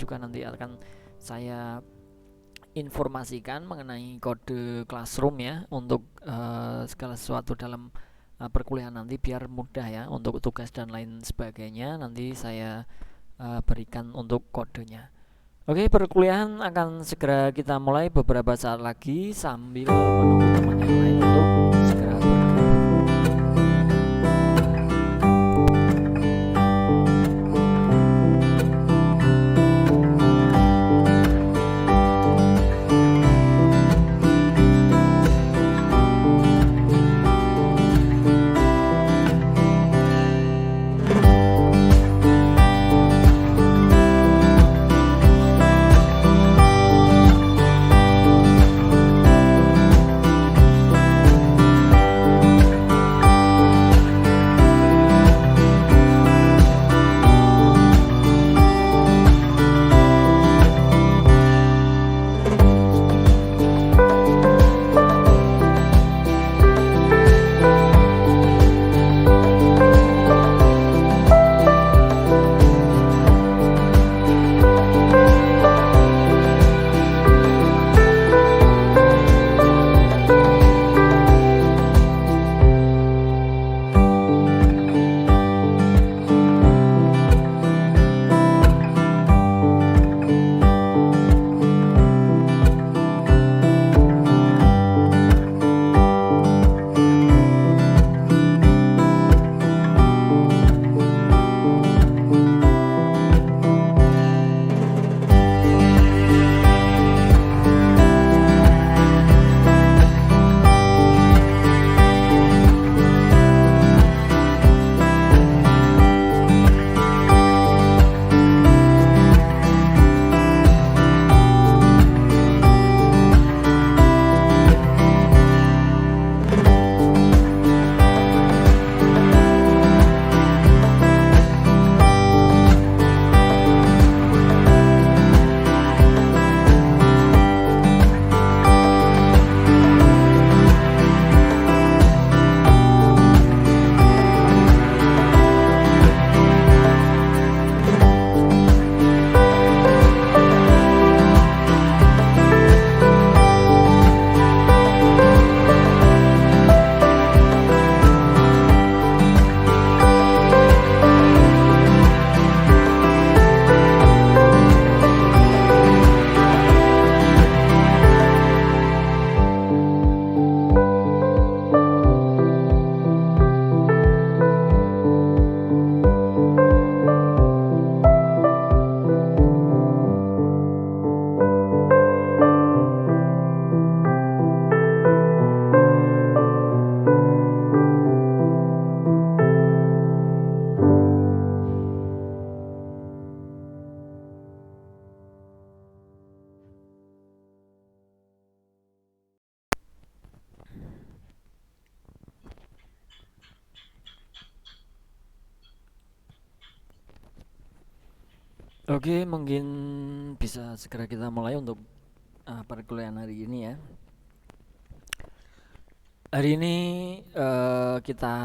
juga nanti akan saya informasikan mengenai kode Classroom ya untuk segala sesuatu dalam perkuliahan nanti biar mudah ya untuk tugas dan lain sebagainya. Nanti saya berikan untuk kodenya. Oke, perkuliahan akan segera kita mulai beberapa saat lagi sambil menunggu teman yang lain untuk segera bergabung. Oke, mungkin bisa segera kita mulai untuk perkuliahan hari ini ya. Hari ini kita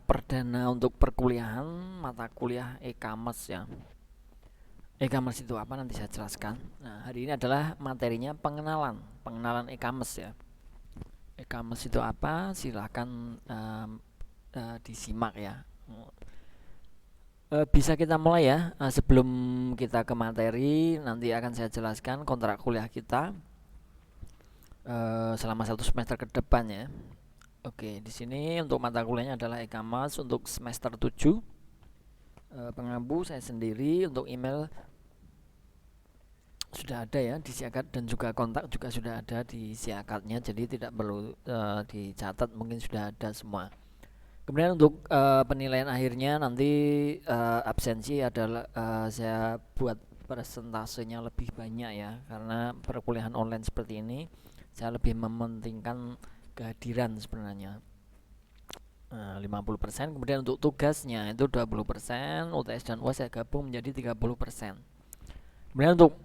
perdana untuk perkuliahan mata kuliah e-commerce ya. E-commerce itu apa nanti saya jelaskan. Nah, hari ini adalah materinya pengenalan e-commerce ya. E-commerce itu apa? Silahkan disimak ya. Bisa kita mulai ya. Sebelum kita ke materi, nanti akan saya jelaskan kontrak kuliah kita selama 1 semester ke depan ya. Oke, di sini untuk mata kuliahnya adalah e-commerce untuk semester 7. Pengampu saya sendiri, untuk email sudah ada ya di siakat dan juga kontak juga sudah ada di siakatnya, jadi tidak perlu dicatat, mungkin sudah ada semua. Kemudian untuk penilaian akhirnya nanti absensi adalah saya buat persentasenya lebih banyak ya, karena perkuliahan online seperti ini saya lebih mementingkan kehadiran sebenarnya. 50%. Kemudian untuk tugasnya itu 20%, UTS dan UAS saya gabung menjadi 30%. Kemudian untuk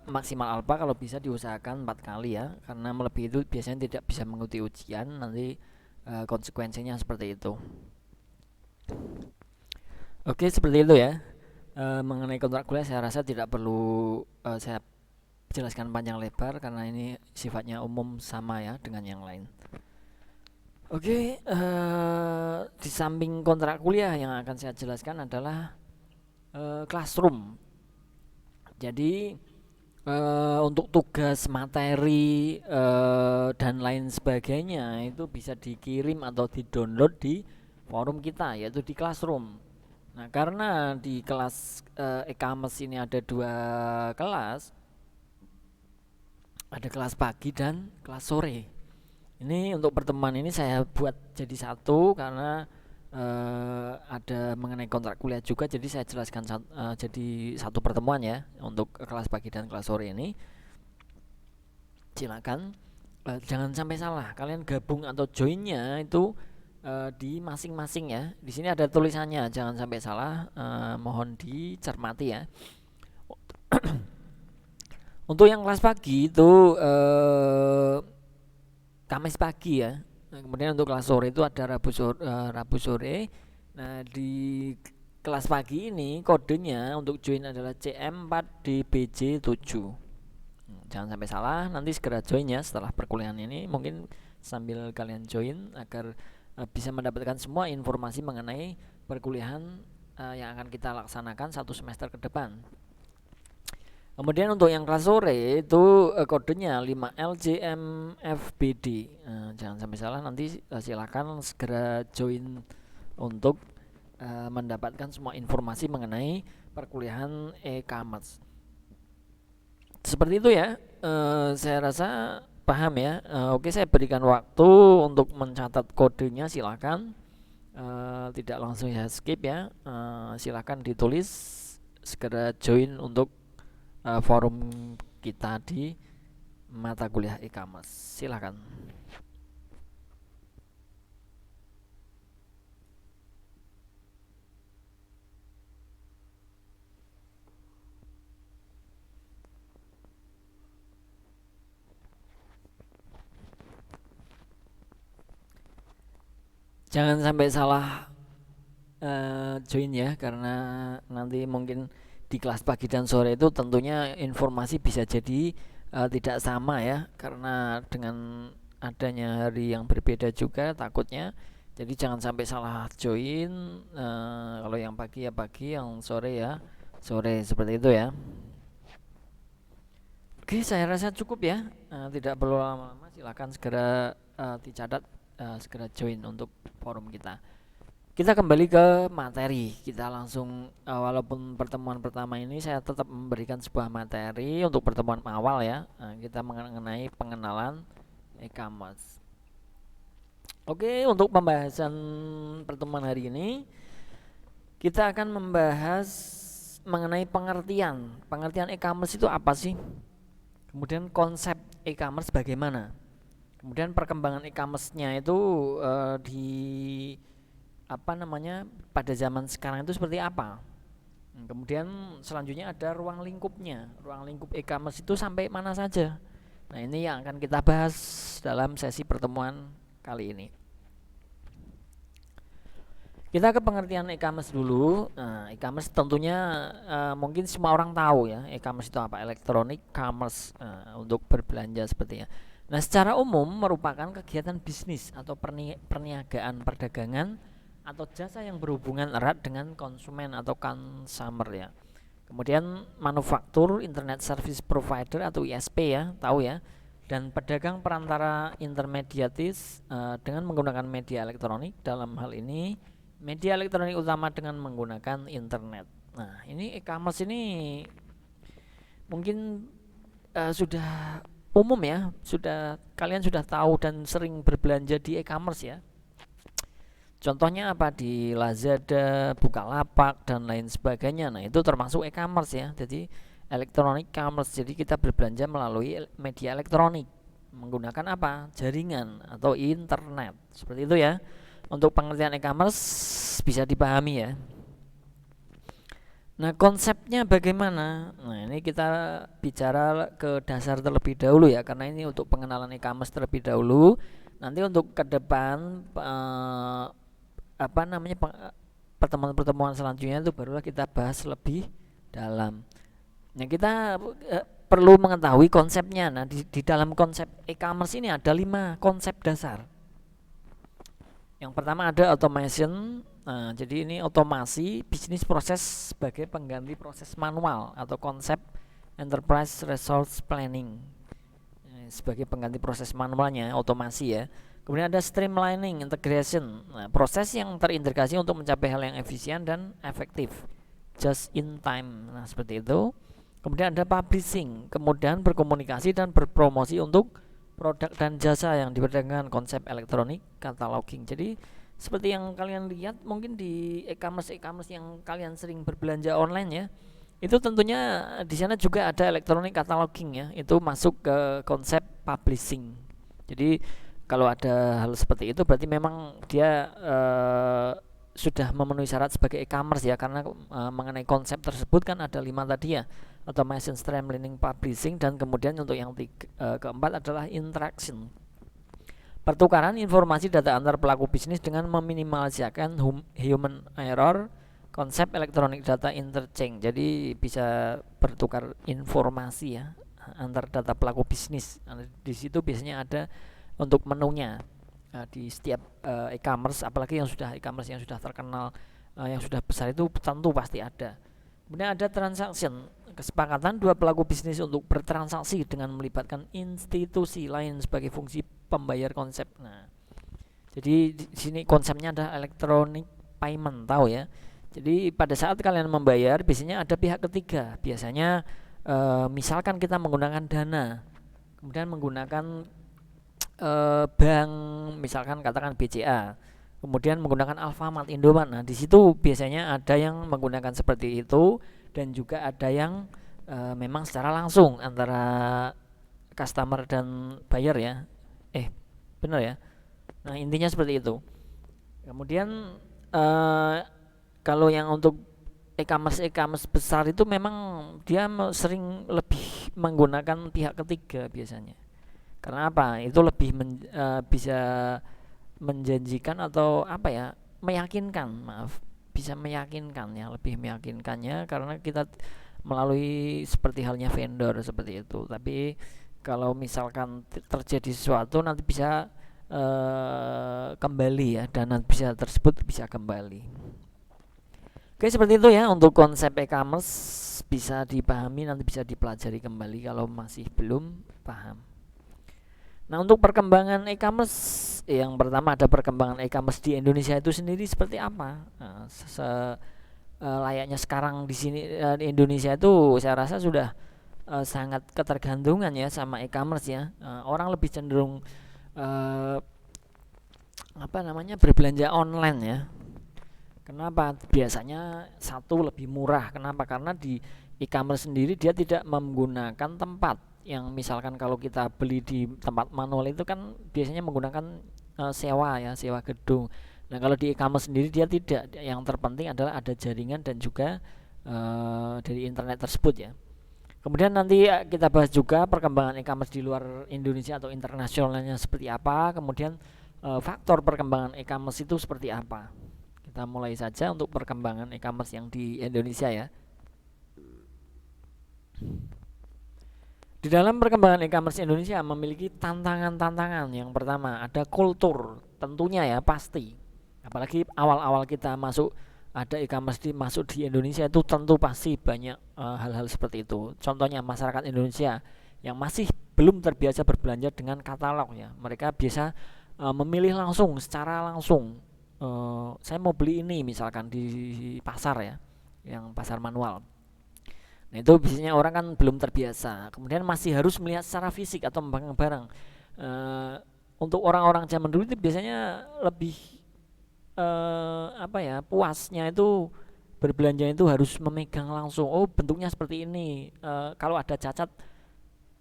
maksimal alpha kalau bisa diusahakan 4 kali ya, karena melebihi itu biasanya tidak bisa mengikuti ujian, nanti konsekuensinya seperti itu. Oke, seperti itu ya. Mengenai kontrak kuliah saya rasa tidak perlu saya jelaskan panjang lebar karena ini sifatnya umum sama ya dengan yang lain. Oke, di samping kontrak kuliah yang akan saya jelaskan adalah classroom. Jadi untuk tugas materi dan lain sebagainya itu bisa dikirim atau di-download di forum kita yaitu di Classroom. Nah, karena di kelas e-commerce ini ada dua kelas, ada kelas pagi dan kelas sore. Ini untuk pertemuan ini saya buat jadi satu karena ada mengenai kontrak kuliah juga, jadi saya jelaskan jadi satu pertemuan ya untuk kelas pagi dan kelas sore ini. Silakan jangan sampai salah, kalian gabung atau joinnya itu di masing-masing ya. Di sini ada tulisannya, jangan sampai salah, mohon dicermati ya. Untuk yang kelas pagi itu Kamis pagi ya. Nah, kemudian untuk kelas sore itu ada Rabu sore. Nah, di kelas pagi ini kodenya untuk join adalah CM4DBJ7. Jangan sampai salah, nanti segera join ya setelah perkuliahan ini. Mungkin sambil kalian join agar bisa mendapatkan semua informasi mengenai perkuliahan yang akan kita laksanakan satu semester ke depan. Kemudian untuk yang kelas sore itu kodenya 5LJMFBD. Jangan sampai salah, nanti silakan segera join untuk mendapatkan semua informasi mengenai perkuliahan e-commerce. Seperti itu ya, saya rasa paham ya. Oke, saya berikan waktu untuk mencatat kodenya, silakan. Tidak langsung ya skip ya, silakan ditulis, segera join untuk forum kita di mata kuliah e-commerce. Silakan. Jangan sampai salah join ya, karena nanti mungkin di kelas pagi dan sore itu tentunya informasi bisa jadi tidak sama ya, karena dengan adanya hari yang berbeda juga takutnya. Jadi jangan sampai salah join. Kalau yang pagi ya pagi, yang sore ya sore, seperti itu ya. Oke, saya rasa cukup ya. Tidak perlu lama-lama, silakan segera dicatat, segera join untuk forum kita. Kita kembali ke materi. Kita langsung, walaupun pertemuan pertama ini saya tetap memberikan sebuah materi untuk pertemuan awal ya. Kita mengenai pengenalan e-commerce. Oke, untuk pembahasan pertemuan hari ini kita akan membahas mengenai pengertian e-commerce itu apa sih? Kemudian konsep e-commerce bagaimana? Kemudian perkembangan e-commerce-nya itu di pada zaman sekarang itu seperti apa? Kemudian selanjutnya ada ruang lingkupnya. Ruang lingkup e-commerce itu sampai mana saja? Nah, ini yang akan kita bahas dalam sesi pertemuan kali ini. Kita ke pengertian e-commerce dulu. Nah, e-commerce tentunya mungkin semua orang tahu ya, e-commerce itu apa? Electronic commerce, untuk berbelanja sepertinya. Nah, secara umum merupakan kegiatan bisnis atau perniagaan, perdagangan atau jasa yang berhubungan erat dengan konsumen atau consumer ya. Kemudian manufaktur, internet service provider atau ISP ya, tahu ya. Dan pedagang perantara intermediatis dengan menggunakan media elektronik, dalam hal ini media elektronik utama dengan menggunakan internet. Nah, ini e-commerce ini mungkin sudah umum ya, kalian sudah tahu dan sering berbelanja di e-commerce ya. Contohnya apa? Di Lazada, Bukalapak dan lain sebagainya. Nah, itu termasuk e-commerce ya. Jadi electronic commerce. Jadi kita berbelanja melalui media elektronik menggunakan apa? Jaringan atau internet. Seperti itu ya. Untuk pengertian e-commerce bisa dipahami ya. Nah, konsepnya bagaimana? Nah, ini kita bicara ke dasar terlebih dahulu ya, karena ini untuk pengenalan e-commerce terlebih dahulu. Nanti untuk ke depan pertemuan-pertemuan selanjutnya itu barulah kita bahas lebih dalam. Nah, kita perlu mengetahui konsepnya. Nah, di dalam konsep e-commerce ini ada 5 konsep dasar. Yang pertama ada automation. Nah, jadi ini otomasi bisnis proses sebagai pengganti proses manual atau konsep enterprise resource planning. Sebagai pengganti proses manualnya, otomasi ya. Kemudian ada streamlining, integration. Nah, proses yang terintegrasi untuk mencapai hal yang efisien dan efektif. Just in time. Nah, seperti itu. Kemudian ada publishing, kemudian berkomunikasi dan berpromosi untuk produk dan jasa yang diperdagangkan, konsep elektronik cataloging. Jadi seperti yang kalian lihat mungkin di e-commerce yang kalian sering berbelanja online ya, itu tentunya di sana juga ada elektronik cataloging ya, itu masuk ke konsep publishing. Jadi kalau ada hal seperti itu berarti memang dia sudah memenuhi syarat sebagai e-commerce ya, karena mengenai konsep tersebut kan ada 5 tadi ya, automation, streamlining, publishing, dan kemudian untuk yang keempat adalah interaction, pertukaran informasi data antar pelaku bisnis dengan meminimalisasikan human error, konsep electronic data interchange. Jadi bisa bertukar informasi ya antar data pelaku bisnis. Di situ biasanya ada untuk menunya di setiap e-commerce, apalagi yang sudah e-commerce yang sudah terkenal, yang sudah besar itu tentu pasti ada. Kemudian ada transaction, kesepakatan dua pelaku bisnis untuk bertransaksi dengan melibatkan institusi lain sebagai fungsi pembayar konsep. Nah, jadi di sini konsepnya ada electronic payment, tahu ya. Jadi pada saat kalian membayar biasanya ada pihak ketiga. Biasanya misalkan kita menggunakan Dana, kemudian menggunakan bank, misalkan katakan BCA, kemudian menggunakan Alfamart, Indomart. Nah, di situ biasanya ada yang menggunakan seperti itu dan juga ada yang memang secara langsung antara customer dan buyer ya. Benar ya. Nah, intinya seperti itu. Kemudian kalau yang untuk e-commerce besar itu memang dia sering lebih menggunakan pihak ketiga biasanya. Karena apa? Itu lebih bisa menjanjikan atau apa ya? Meyakinkan, bisa meyakinkan ya, lebih meyakinkannya karena kita melalui seperti halnya vendor seperti itu. Tapi kalau misalkan terjadi sesuatu nanti bisa kembali ya, dana bisa tersebut bisa kembali. Oke, seperti itu ya untuk konsep e-commerce, bisa dipahami, nanti bisa dipelajari kembali kalau masih belum paham. Nah, untuk perkembangan e-commerce, yang pertama ada perkembangan e-commerce di Indonesia itu sendiri seperti apa. Nah, layaknya sekarang di sini di Indonesia itu saya rasa sudah sangat ketergantungan ya sama e-commerce ya. Orang lebih cenderung berbelanja online ya. Kenapa? Biasanya satu lebih murah. Kenapa? Karena di e-commerce sendiri dia tidak menggunakan tempat. Yang misalkan kalau kita beli di tempat manual itu kan biasanya menggunakan sewa ya, sewa gedung. Nah, kalau di e-commerce sendiri dia tidak. Yang terpenting adalah ada jaringan dan juga dari internet tersebut ya. Kemudian nanti kita bahas juga perkembangan e-commerce di luar Indonesia atau internasionalnya seperti apa. Kemudian faktor perkembangan e-commerce itu seperti apa. Kita mulai saja untuk perkembangan e-commerce yang di Indonesia ya. Di dalam perkembangan e-commerce Indonesia memiliki tantangan-tantangan. Yang pertama ada kultur, tentunya ya pasti. Apalagi awal-awal kita masuk ada e-commerce masuk di Indonesia itu tentu pasti banyak hal-hal seperti itu. Contohnya masyarakat Indonesia yang masih belum terbiasa berbelanja dengan katalog ya. Mereka biasa memilih langsung, secara langsung. Saya mau beli ini misalkan di pasar ya, yang pasar manual. Nah, itu biasanya orang kan belum terbiasa. Kemudian masih harus melihat secara fisik atau memegang barang. Untuk orang-orang zaman dulu itu biasanya lebih puasnya itu berbelanja itu harus memegang langsung. Oh, bentuknya seperti ini. Kalau ada cacat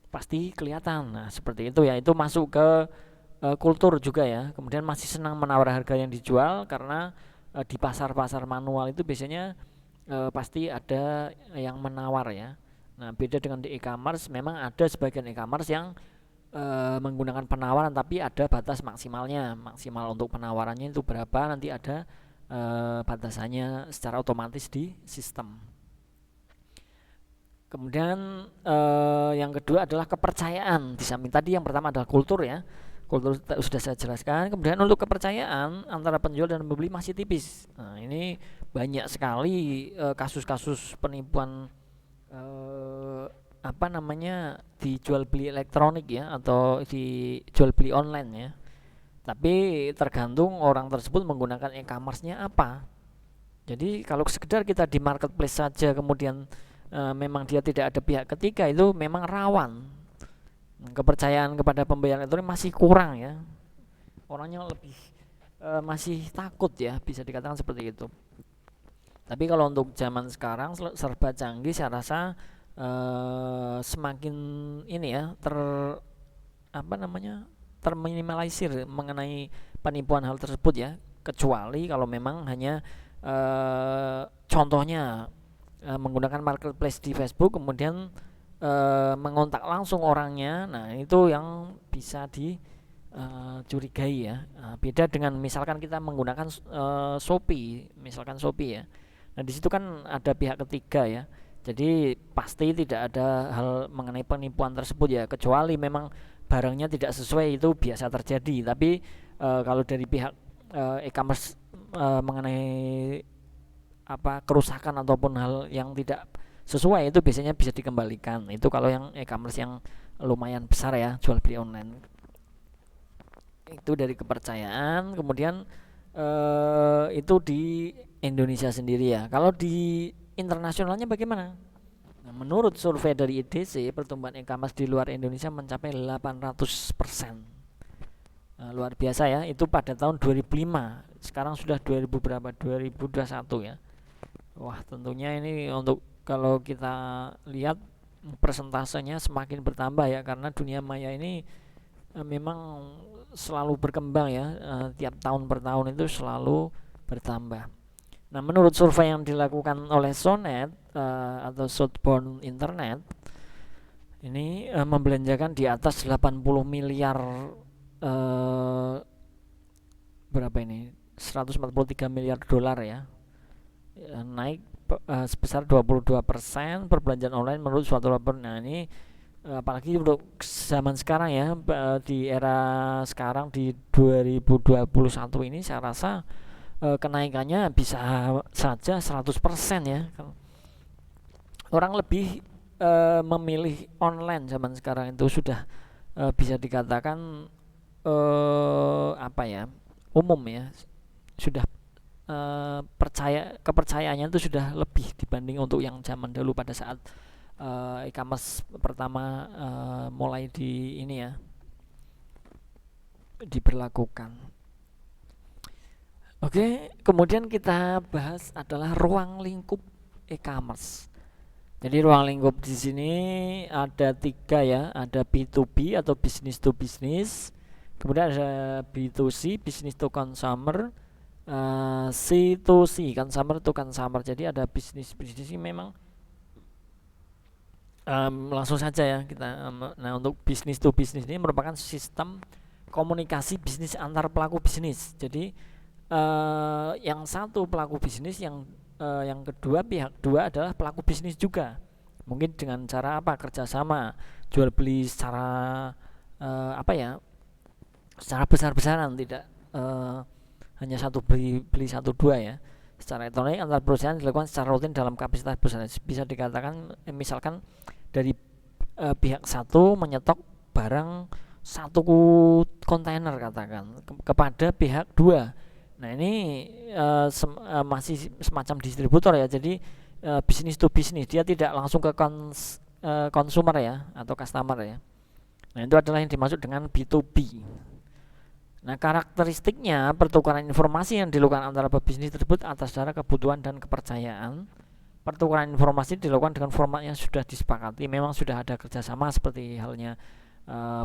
pasti kelihatan. Nah, seperti itu ya. Itu masuk ke kultur juga ya. Kemudian masih senang menawar harga yang dijual karena di pasar-pasar manual itu biasanya pasti ada yang menawar ya. Nah, beda dengan di e-commerce, memang ada sebagian e-commerce yang menggunakan penawaran tapi ada batas maksimalnya. Maksimal untuk penawarannya itu berapa, nanti ada batasannya secara otomatis di sistem. Kemudian yang kedua adalah kepercayaan. Di samping tadi yang pertama adalah kultur ya. Kultur sudah saya jelaskan. Kemudian untuk kepercayaan antara penjual dan pembeli masih tipis. Nah, ini banyak sekali kasus-kasus penipuan dijual beli elektronik ya, atau dijual beli online ya. Tapi tergantung orang tersebut menggunakan e-commerce-nya apa. Jadi kalau sekedar kita di marketplace saja kemudian memang dia tidak ada pihak ketiga, itu memang rawan. Kepercayaan kepada pembayaran elektronik masih kurang ya. Orangnya lebih masih takut ya, bisa dikatakan seperti itu. Tapi kalau untuk zaman sekarang serba canggih, saya rasa semakin ini ya terminimalisir mengenai penipuan hal tersebut ya, kecuali kalau memang hanya contohnya menggunakan marketplace di Facebook kemudian mengontak langsung orangnya. Nah, itu yang bisa dicurigai ya. Beda dengan misalkan kita menggunakan Shopee, misalkan Shopee ya. Nah, di situ kan ada pihak ketiga ya. Jadi pasti tidak ada hal mengenai penipuan tersebut ya, kecuali memang barangnya tidak sesuai, itu biasa terjadi. Tapi kalau dari pihak e-commerce mengenai kerusakan ataupun hal yang tidak sesuai, itu biasanya bisa dikembalikan. Itu kalau yang e-commerce yang lumayan besar ya, jual beli online. Itu dari kepercayaan. Kemudian itu di Indonesia sendiri ya. Kalau di internasionalnya bagaimana? Nah, menurut survei dari IDC, pertumbuhan e-commerce di luar Indonesia mencapai 800%. Luar biasa ya. Itu pada tahun 2005. Sekarang sudah 2000 berapa? 2021 ya. Wah, tentunya ini untuk kalau kita lihat persentasenya semakin bertambah ya, karena dunia maya ini memang selalu berkembang ya, tiap tahun per tahun itu selalu bertambah. Nah, menurut survei yang dilakukan oleh Sonet atau Southbound Internet, ini membelanjakan di atas 80 miliar berapa ini? 143 miliar dolar ya. Naik sebesar 22% perbelanjaan online menurut suatu laporan. Nah, ini apalagi untuk zaman sekarang ya, di era sekarang di 2021 ini saya rasa kenaikannya bisa saja 100% ya. Orang lebih memilih online zaman sekarang, itu sudah bisa dikatakan umum ya, sudah kepercayaannya itu sudah lebih dibanding untuk yang zaman dulu pada saat e-commerce pertama mulai diberlakukan. Oke, kemudian kita bahas adalah ruang lingkup e-commerce. Jadi ruang lingkup di sini ada 3 ya, ada B2B atau business to business, kemudian ada B2C, business to consumer, C2C, consumer to consumer. Jadi ada bisnis ini memang langsung saja ya kita. Nah, untuk business to business ini merupakan sistem komunikasi bisnis antar pelaku bisnis. Jadi yang satu pelaku bisnis, yang kedua pihak dua adalah pelaku bisnis juga. Mungkin dengan cara kerjasama, jual beli secara secara besar-besaran, tidak hanya satu beli satu dua ya. Secara elektronik antar perusahaan dilakukan secara rutin dalam kapasitas besar. Bisa dikatakan misalkan dari pihak satu menyetok barang 1 kontainer katakan kepada pihak 2. Nah, ini masih semacam distributor ya. Jadi bisnis to bisnis, dia tidak langsung ke consumer ya, atau customer ya. Nah, itu adalah yang dimaksud dengan B2B. Nah, karakteristiknya pertukaran informasi yang dilakukan antara pebisnis tersebut atas dasar kebutuhan dan kepercayaan. Pertukaran informasi dilakukan dengan format yang sudah disepakati. Memang sudah ada kerjasama seperti halnya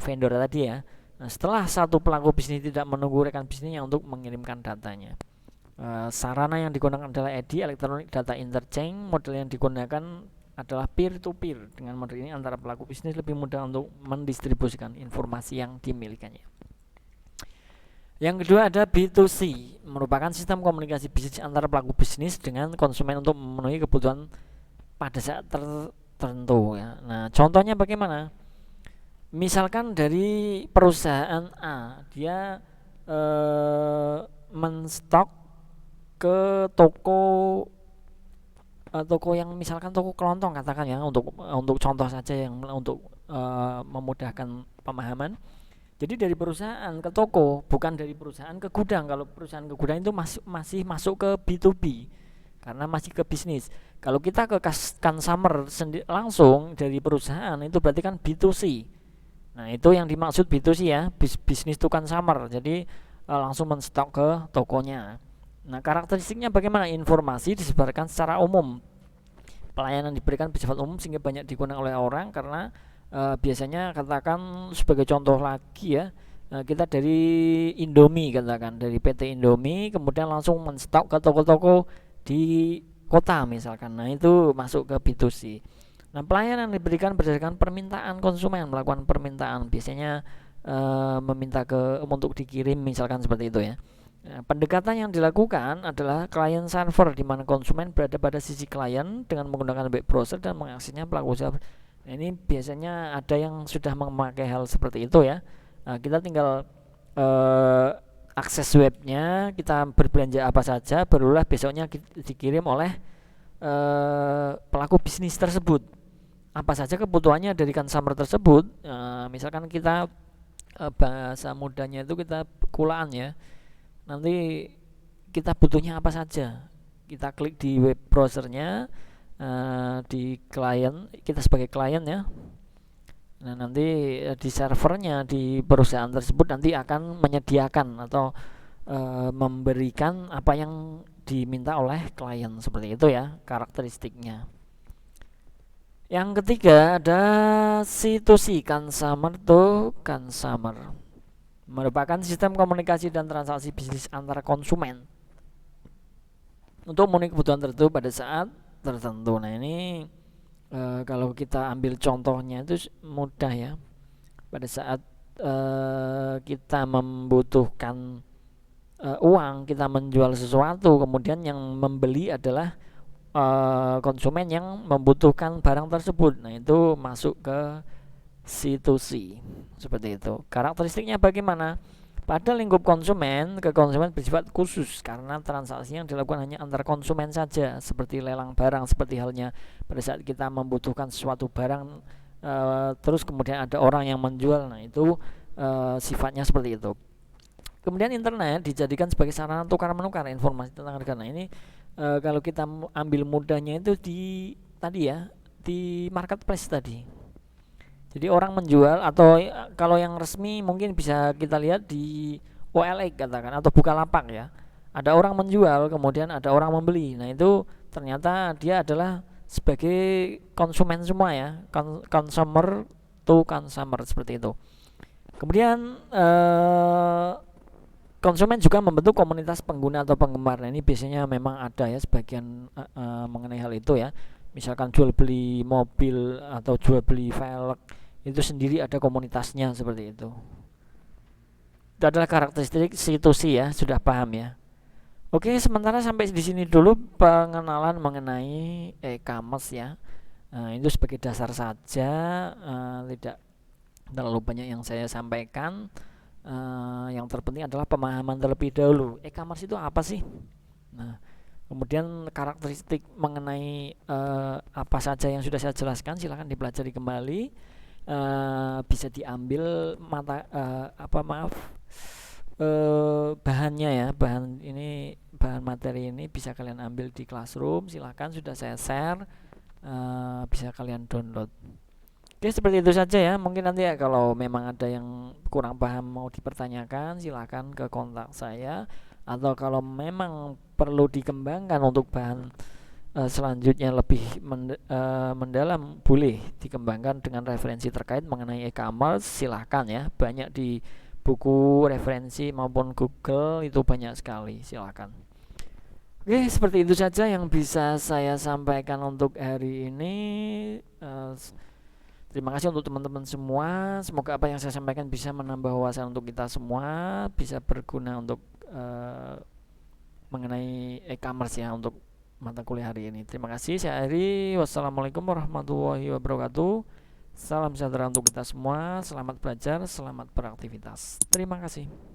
vendor tadi ya. Nah, setelah satu pelaku bisnis tidak menunggu rekan bisnisnya untuk mengirimkan datanya, sarana yang digunakan adalah EDI, Electronic Data Interchange. Model yang digunakan adalah peer to peer. Dengan model ini antara pelaku bisnis lebih mudah untuk mendistribusikan informasi yang dimilikannya. Yang kedua ada B2C, merupakan sistem komunikasi bisnis antara pelaku bisnis dengan konsumen untuk memenuhi kebutuhan pada saat tertentu ya. Nah, contohnya bagaimana? Misalkan dari perusahaan A, dia menstok ke toko yang misalkan toko kelontong katakan ya, untuk contoh saja yang untuk memudahkan pemahaman. Jadi dari perusahaan ke toko, bukan dari perusahaan ke gudang. Kalau perusahaan ke gudang itu masih masuk ke B2B karena masih ke bisnis. Kalau kita ke consumer langsung dari perusahaan, itu berarti kan B2C. Nah, itu yang dimaksud B2C ya, bisnis to consumer. Jadi langsung menstok ke tokonya. Nah, karakteristiknya bagaimana? Informasi disebarkan secara umum. Pelayanan diberikan bersifat umum sehingga banyak digunakan oleh orang karena biasanya katakan sebagai contoh lagi ya, kita dari Indomie, katakan dari PT Indomie, kemudian langsung menstok ke toko-toko di kota misalkan. Nah, itu masuk ke B2C. Nah, pelayanan diberikan berdasarkan permintaan konsumen, melakukan permintaan, biasanya meminta untuk dikirim misalkan seperti itu ya. Nah, pendekatan yang dilakukan adalah client server, di mana konsumen berada pada sisi klien dengan menggunakan web browser dan mengaksesnya pelaku usaha. Nah, ini biasanya ada yang sudah memakai hal seperti itu ya. Nah, kita tinggal akses webnya, kita berbelanja apa saja, barulah besoknya dikirim oleh pelaku bisnis tersebut. Apa saja kebutuhannya dari consumer tersebut. Misalkan kita bahasa mudanya itu kita kulaan ya. Nanti kita butuhnya apa saja, kita klik di web browsernya, di klien, kita sebagai klien ya. Nah, nanti di servernya di perusahaan tersebut nanti akan menyediakan atau memberikan apa yang diminta oleh klien, seperti itu ya karakteristiknya. Yang ketiga ada C2C, consumer to consumer, merupakan sistem komunikasi dan transaksi bisnis antara konsumen untuk memenuhi kebutuhan tertentu pada saat tertentu. Nah, ini kalau kita ambil contohnya itu mudah ya. Pada saat kita membutuhkan uang, kita menjual sesuatu, kemudian yang membeli adalah konsumen yang membutuhkan barang tersebut. Nah, itu masuk ke C2C, seperti itu. Karakteristiknya bagaimana? Pada lingkup konsumen, ke konsumen bersifat khusus karena transaksi yang dilakukan hanya antar konsumen saja, seperti lelang barang, seperti halnya pada saat kita membutuhkan suatu barang terus kemudian ada orang yang menjual. Nah, itu sifatnya seperti itu. Kemudian internet dijadikan sebagai sarana tukar menukar informasi tentang harga. Nah, ini kalau kita ambil mudahnya itu di tadi ya, di marketplace tadi. Jadi orang menjual, atau kalau yang resmi mungkin bisa kita lihat di OLX katakan, atau Bukalapak ya. Ada orang menjual, kemudian ada orang membeli. Nah, itu ternyata dia adalah sebagai konsumen semua ya, consumer to consumer, seperti itu. Kemudian konsumen juga membentuk komunitas pengguna atau penggemar. Nah, ini biasanya memang ada ya sebagian mengenai hal itu ya. Misalkan jual beli mobil atau jual beli velg, itu sendiri ada komunitasnya, seperti itu. Itu adalah karakteristik C2C ya, sudah paham ya. Oke, sementara sampai di sini dulu pengenalan mengenai e-commerce ya. Itu sebagai dasar saja, tidak terlalu banyak yang saya sampaikan. Yang terpenting adalah pemahaman terlebih dahulu. E-commerce itu apa sih? Nah, kemudian karakteristik mengenai apa saja yang sudah saya jelaskan, silahkan dipelajari kembali. Bisa diambil bahannya ya, bahan materi ini bisa kalian ambil di Classroom, silahkan, sudah saya share, bisa kalian download. Oke, seperti itu saja ya. Mungkin nanti ya kalau memang ada yang kurang paham mau dipertanyakan, silahkan ke kontak saya, atau kalau memang perlu dikembangkan untuk bahan selanjutnya lebih mendalam, boleh dikembangkan dengan referensi terkait mengenai e-commerce, silahkan ya. Banyak di buku referensi maupun Google, itu banyak sekali, silahkan. Oke, seperti itu saja yang bisa saya sampaikan untuk hari ini. Terima kasih untuk teman-teman semua. Semoga apa yang saya sampaikan bisa menambah wawasan untuk kita semua, bisa berguna untuk mengenai e-commerce ya untuk mata kuliah hari ini. Terima kasih, saya Ari. Wassalamualaikum warahmatullahi wabarakatuh. Salam sejahtera untuk kita semua. Selamat belajar, selamat beraktivitas. Terima kasih.